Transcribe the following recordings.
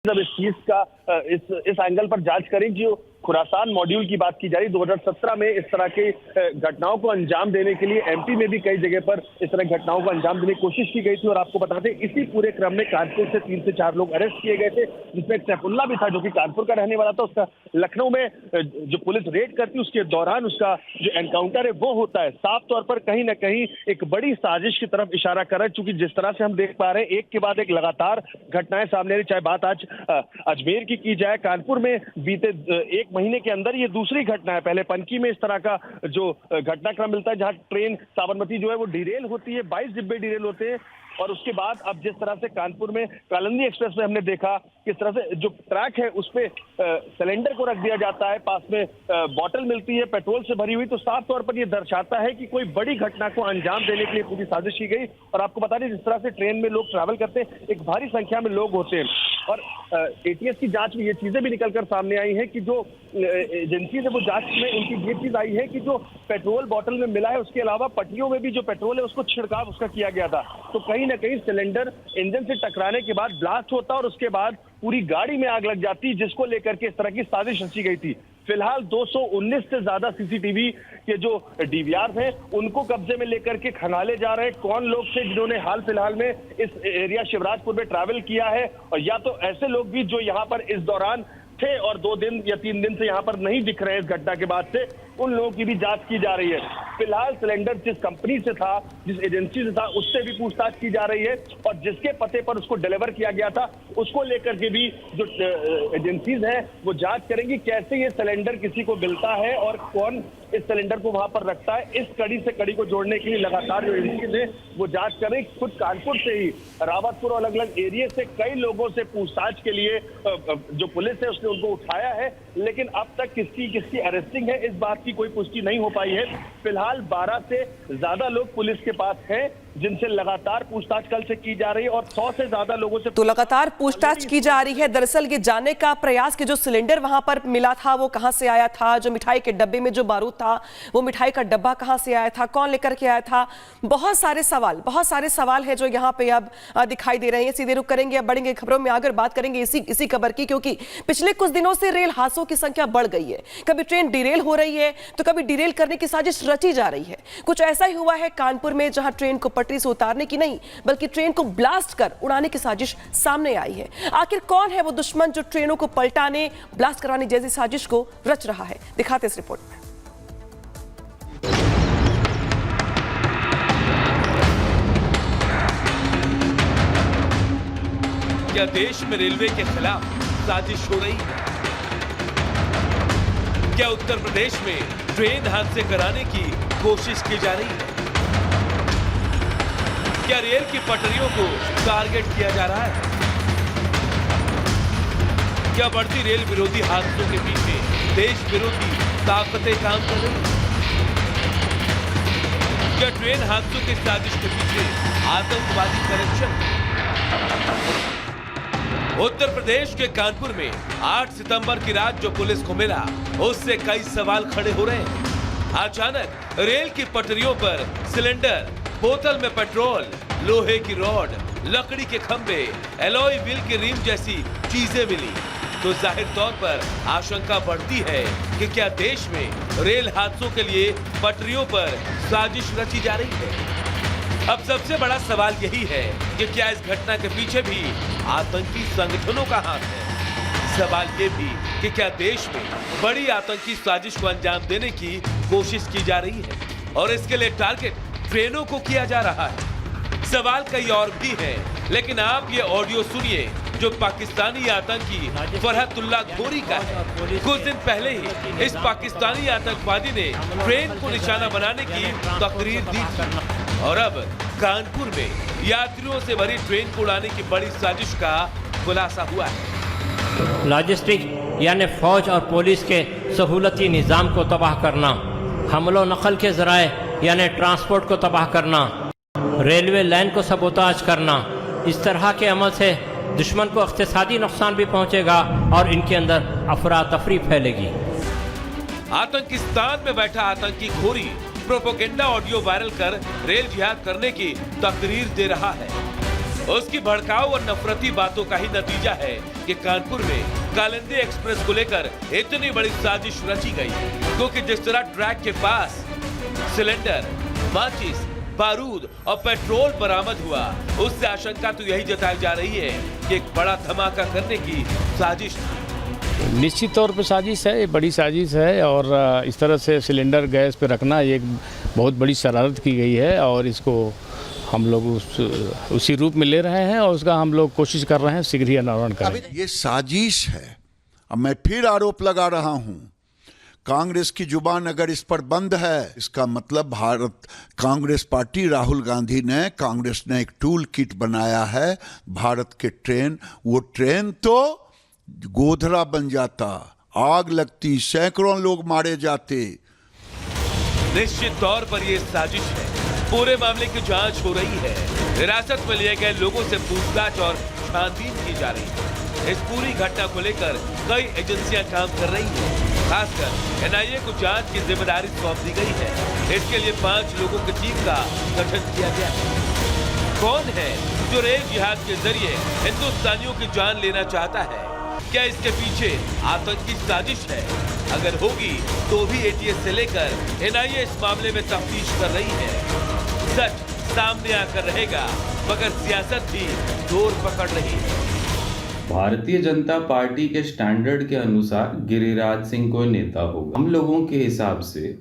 जब इस चीज का इस एंगल पर जांच करें कि खुरासान मॉड्यूल की बात की जा रही 2017 में इस तरह की घटनाओं को अंजाम देने के लिए एमपी में भी कई जगह पर इस तरह घटनाओं को अंजाम देने की कोशिश की गई थी। और आपको बता दें इसी पूरे क्रम में कानपुर से 3 से 4 लोग अरेस्ट किए गए थे, जिसमें एक सैफुल्ला भी था जो कि कानपुर का रहने वाला था। उसका लखनऊ में जो पुलिस रेड करती है उसके दौरान उसका जो एनकाउंटर है वो होता है। साफ तौर पर कहीं ना कहीं एक बड़ी साजिश की तरफ इशारा कर रहा है, चूंकि जिस तरह से हम देख पा रहे हैं एक के बाद एक लगातार घटनाएं सामने आ रही। चाहे बात आज अजमेर की जाए, कानपुर में बीते एक महीने के अंदर ये दूसरी घटना है। पहले पनकी में इस तरह का जो घटनाक्रम मिलता है जहां ट्रेन साबरमती जो है वो डिरेल होती है, 22 डिब्बे डिरेल होते हैं। और उसके बाद अब जिस तरह से कानपुर में कालिंदी एक्सप्रेस में हमने देखा किस तरह से जो ट्रैक है उस पे सिलेंडर को रख दिया जाता है, पास में बॉटल मिलती है पेट्रोल से भरी हुई, तो साफ तौर पर यह दर्शाता है कि कोई बड़ी घटना को अंजाम देने के लिए पूरी साजिश की गई। और आपको बता दें जिस तरह से ट्रेन में लोग ट्रैवल करते हैं, एक भारी संख्या में लोग होते हैं। और एटीएस की जांच में ये चीजें भी निकलकर सामने आई हैं कि जो एजेंसी है वो जांच में उनकी ये चीज आई है कि जो पेट्रोल बॉटल में मिला है उसके अलावा पटरियों में भी जो पेट्रोल है उसको छिड़काव उसका किया गया था। तो कहीं ना कहीं सिलेंडर इंजन से टकराने के बाद ब्लास्ट होता और उसके बाद पूरी गाड़ी में आग लग जाती, जिसको लेकर के इस तरह की साजिश रची गई थी। फिलहाल 219 से ज्यादा सीसीटीवी के जो डीवीआर हैं उनको कब्जे में लेकर के खंगाले जा रहे हैं। कौन लोग थे जिन्होंने हाल फिलहाल में इस एरिया शिवराजपुर में ट्रैवल किया है, और या तो ऐसे लोग भी जो यहाँ पर इस दौरान थे और 2 दिन या 3 दिन से यहाँ पर नहीं दिख रहे हैं इस घटना के बाद से, उन लोगों की भी जांच की जा रही है। फिलहाल सिलेंडर जिस कंपनी से था, जिस एजेंसी से था, उससे भी पूछताछ की जा रही है और जिसके पते पर उसको डिलीवर किया गया था उसको लेकर के भी जो एजेंसीज हैं वो जांच करेंगी कैसे ये सिलेंडर किसी को मिलता है और कौन इस सिलेंडर को वहां पर रखता है। इस कड़ी से कड़ी को जोड़ने के लिए लगातार जो एजेंसीज है वो जांच कर रही। खुद कानपुर से ही रावतपुर और अलग अलग एरिया से कई लोगों से पूछताछ के लिए जो पुलिस है उसने उनको उठाया है, लेकिन अब तक किसकी अरेस्टिंग है इस बात की कोई पुष्टि नहीं हो पाई है। फिलहाल 12 से ज्यादा लोग पुलिस के पास हैं जिनसे लगातार पूछताछ कल से की जा रही है और 100 से ज्यादा लोगों से तो लगातार पूछताछ की जा रही है। दरअसल ये जानने का प्रयास कि जो सिलेंडर वहां पर मिला था वो कहां से आया था, जो मिठाई के डब्बे में जो बारूद था वो मिठाई का डब्बा कहां से आया था, कौन लेकर के आया था। बहुत सारे सवाल है जो यहाँ पे अब दिखाई दे रहे हैं। सीधे रुक करेंगे, अब बढ़ेंगे खबरों में आगे बात करेंगे इसी खबर की, क्योंकि पिछले कुछ दिनों से रेल हादसों की संख्या बढ़ गई है। कभी ट्रेन डिरेल हो रही है तो कभी डिरेल करने की साजिश रची जा रही है। कुछ ऐसा ही हुआ है कानपुर में, जहां ट्रेन को पटरी से उतारने की नहीं बल्कि ट्रेन को ब्लास्ट कर उड़ाने की साजिश सामने आई है। आखिर कौन है वो दुश्मन जो ट्रेनों को पलटाने, ब्लास्ट कराने जैसी साजिश को रच रहा है, दिखाते इस रिपोर्ट में। क्या देश में रेलवे के खिलाफ साजिश हो रही है? क्या उत्तर प्रदेश में ट्रेन हादसे कराने की कोशिश की जा रही है? क्या रेल की पटरियों को टारगेट किया जा रहा है? क्या बढ़ती रेल विरोधी हादसों के पीछे देश विरोधी ताकतें काम कर रही हैं? क्या ट्रेन हादसों की साजिश के पीछे आतंकवादी कनेक्शन? उत्तर प्रदेश के कानपुर में 8 सितंबर की रात जो पुलिस को मिला उससे कई सवाल खड़े हो रहे हैं। अचानक रेल की पटरियों पर सिलेंडर, बोतल में पेट्रोल, लोहे की रॉड, लकड़ी के खंभे, एलॉय व्हील की रिम जैसी चीजें मिली तो जाहिर तौर पर आशंका बढ़ती है कि क्या देश में रेल हादसों के लिए पटरियों पर साजिश रची जा रही है। अब सबसे बड़ा सवाल यही है कि क्या इस घटना के पीछे भी आतंकी संगठनों का हाथ है। सवाल ये भी कि क्या देश में बड़ी आतंकी साजिश को अंजाम देने की कोशिश की जा रही है और इसके लिए टारगेट ट्रेनों को किया जा रहा है। सवाल कई और भी हैं, लेकिन आप ये ऑडियो सुनिए जो पाकिस्तानी आतंकी फरहतुल्लाह गोरी का है। कुछ दिन पहले ही इस पाकिस्तानी आतंकवादी ने ट्रेन को निशाना बनाने की तकरीर दी थी और अब कानपुर में यात्रियों से भरी ट्रेन को उड़ाने की बड़ी साजिश का खुलासा हुआ है। लॉजिस्टिक यानी फौज और पुलिस के सहूलती निज़ाम को तबाह करना, हमलो नकल के ज़राए यानी ट्रांसपोर्ट को तबाह करना, रेलवे लाइन को सबोताज करना, इस तरह के अमल से दुश्मन को इक़्तिसादी नुकसान भी पहुंचेगा और इनके अंदर अफरा तफरी फैलेगी। आतंकिस्तान में बैठा आतंकी खोरी प्रोपेगेंडा ऑडियो वायरल कर रेल जिहाद करने की तकरीर दे रहा है। उसकी भड़काऊ और नफरती बातों का ही नतीजा है कि कानपुर में कालिंदी एक्सप्रेस को लेकर इतनी बड़ी साजिश रची गई, क्योंकि जिस तरह ट्रैक के पास सिलेंडर, माचिस, बारूद और पेट्रोल बरामद हुआ, उससे आशंका तो यही जताई जा रही है कि एक बड़ा धमाका करने की साजिश थी। निश्चित तौर पर साजिश है, ये बड़ी साजिश है और इस तरह से सिलेंडर गैस पे रखना ये बहुत बड़ी शरारत की गई है और इसको हम लोग उसी रूप में ले रहे हैं और उसका हम लोग कोशिश कर रहे हैं शीघ्र ही अनावरण करें। ये साजिश है। अब मैं फिर आरोप लगा रहा हूं, कांग्रेस की जुबान अगर इस पर बंद है, इसका मतलब भारत कांग्रेस पार्टी, राहुल गांधी ने, कांग्रेस ने एक टूल किट बनाया है भारत के ट्रेन, वो ट्रेन तो गोधरा बन जाता, आग लगती, सैकड़ों लोग मारे जाते। निश्चित तौर पर यह साजिश है। पूरे मामले की जांच हो रही है। हिरासत में लिए गए लोगों से पूछताछ और छानबीन की जा रही है। इस पूरी घटना को लेकर कई एजेंसियां काम कर रही हैं। खासकर एनआईए को जांच की जिम्मेदारी सौंप दी गई है। इसके लिए 5 लोगों की टीम का गठन किया गया है। कौन है जो रेल जिहाद के जरिए हिंदुस्तानियों की जान लेना चाहता है? क्या इसके पीछे आतंकी साजिश है? अगर होगी तो भी एटीएस से लेकर एनआईए इस मामले में तफ्तीश कर रही है। सच सामने आकर रहेगा, मगर सियासत भी जोर पकड़ रही है। भारतीय जनता पार्टी के स्टैंडर्ड के अनुसार गिरिराज सिंह कोई नेता होगा। हम लोगों के हिसाब से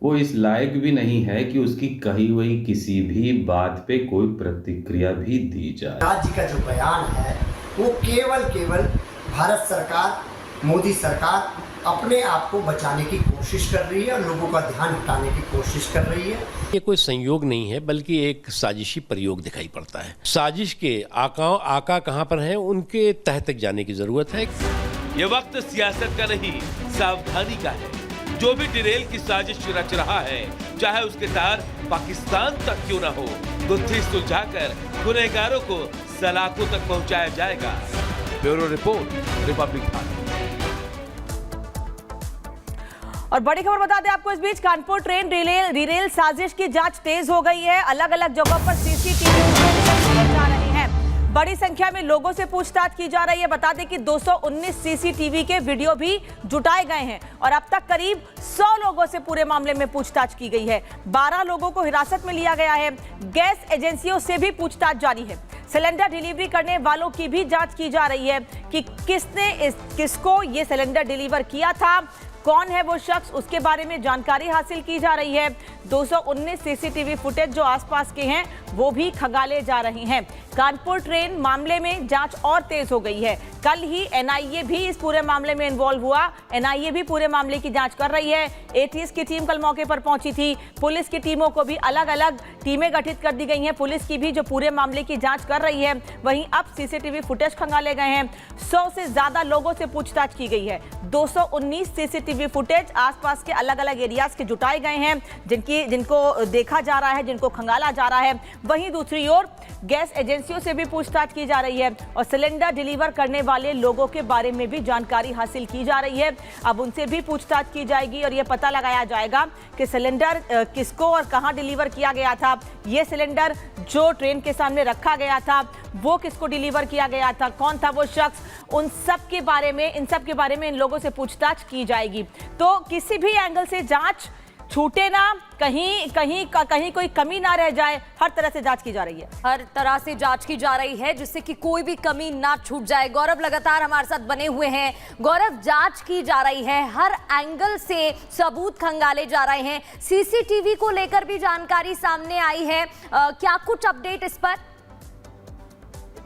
वो इस लायक भी नहीं है कि उसकी कही हुई किसी भी बात पे कोई प्रतिक्रिया भी दी जाए। राज्य का जो बयान है वो केवल भारत सरकार, मोदी सरकार अपने आप को बचाने की कोशिश कर रही है और लोगों का ध्यान हटाने की कोशिश कर रही है। ये कोई संयोग नहीं है, बल्कि एक साजिशी प्रयोग दिखाई पड़ता है। साजिश के आका कहां पर हैं, उनके तह तक जाने की जरूरत है। ये वक्त सियासत का नहीं, सावधानी का है। जो भी डिरेल की साजिश रच रहा है, चाहे उसके तार पाकिस्तान तक क्यों न हो, गुत्थी सुलझाकर गुनहगारों को सलाखों तक पहुंचाया जाएगा। Bureau report, Republic Bharat. और बड़ी खबर बता दें आपको, इस बीच कानपुर ट्रेन रिरेल साजिश की जांच तेज हो गई है। अलग अलग जगहों पर सीसीटीवी जा रहे हैं। बड़ी संख्या में लोगों से पूछताछ की जा रही है। बता दें कि 219 सीसीटीवी के वीडियो भी जुटाए गए हैं और अब तक करीब 100 लोगों से पूरे मामले में पूछताछ की गई है। 12 लोगों को हिरासत में लिया गया है। गैस एजेंसियों से भी पूछताछ जारी है। सिलेंडर डिलीवरी करने वालों की भी जांच की जा रही है कि किसको ये सिलेंडर डिलीवर किया था, कौन है वो शख्स, उसके बारे में जानकारी हासिल की जा रही है। 219 सीसीटीवी फुटेज जो आसपास के हैं वो भी खंगाले जा रहे हैं। कानपुर ट्रेन मामले में जांच और तेज हो गई है। कल ही एनआईए भी इस पूरे मामले में इन्वॉल्व हुआ। एनआईए भी पूरे मामले की जांच कर रही है। एटीएस की टीम कल मौके पर पहुंची थी। पुलिस की टीमों को भी अलग अलग टीमें गठित कर दी गई हैं। पुलिस की भी जो पूरे मामले की जांच कर रही है। वहीं अब सीसीटीवी फुटेज खंगाले गए हैं। 100 से ज्यादा लोगों से पूछताछ की गई है। 219 सीसीटीवी फुटेज आसपास के अलग अलग एरियाज के जुटाए गए हैं, जिनको देखा जा रहा है, जिनको खंगाला जा रहा है। वहीं दूसरी ओर गैस एजेंसियों से भी पूछताछ की जा रही है और सिलेंडर डिलीवर करने वाले लोगों के बारे में भी जानकारी हासिल की जा रही है। अब उनसे भी पूछताछ की जाएगी और यह पता लगाया जाएगा कि सिलेंडर किसको और कहां डिलीवर किया गया था। यह सिलेंडर जो ट्रेन के सामने रखा गया था वो किसको डिलीवर किया गया था, कौन था वो शख्स, इन सब के बारे में इन लोगों से पूछताछ की जाएगी। तो किसी भी एंगल से जांच छूटे ना, कहीं कोई कमी ना रह जाए, हर तरह से जांच की जा रही है। हर तरह से जांच की जा रही है जिससे कि कोई भी कमी ना छूट जाए। गौरव लगातार हमारे साथ बने हुए हैं। गौरव, जांच की जा रही है, हर एंगल से सबूत खंगाले जा रहे हैं। सीसीटीवी को लेकर भी जानकारी सामने आई है, क्या कुछ अपडेट इस पर?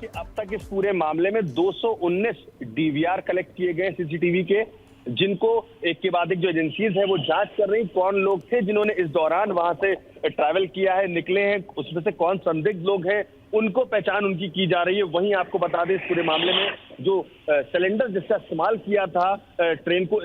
कि अब तक इस पूरे मामले में 219 डीवीआर कलेक्ट किए गए सीसीटीवी के, जिनको एक के बाद एक जो एजेंसीज है वो जांच कर रही, कौन लोग थे जिन्होंने इस दौरान वहां से ट्रैवल किया है, निकले हैं, उसमें से कौन संदिग्ध लोग हैं, उनको पहचान उनकी की जा रही है। वहीं आपको बता दें, इस पूरे मामले में जो सिलेंडर जिसका इस्तेमाल किया था ट्रेन को,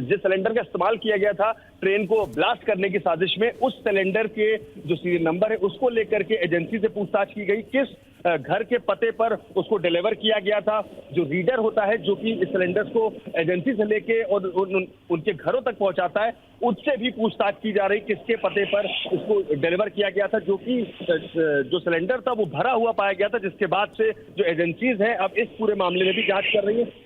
जिस सिलेंडर का इस्तेमाल किया गया था ट्रेन को ब्लास्ट करने की साजिश में, उस सिलेंडर के जो सीरियल नंबर है उसको लेकर के एजेंसी से पूछताछ की गई। किस घर के पते पर उसको डिलीवर किया गया था। जो रीडर होता है जो कि सिलेंडर्स को एजेंसी से लेके और उनके घरों तक पहुंचाता है, उससे भी पूछताछ की जा रही किसके पते पर उसको डिलीवर किया गया था। जो कि जो सिलेंडर था वो भरा हुआ पाया गया था, जिसके बाद से जो एजेंसीज हैं अब इस पूरे मामले में भी जांच कर रही है।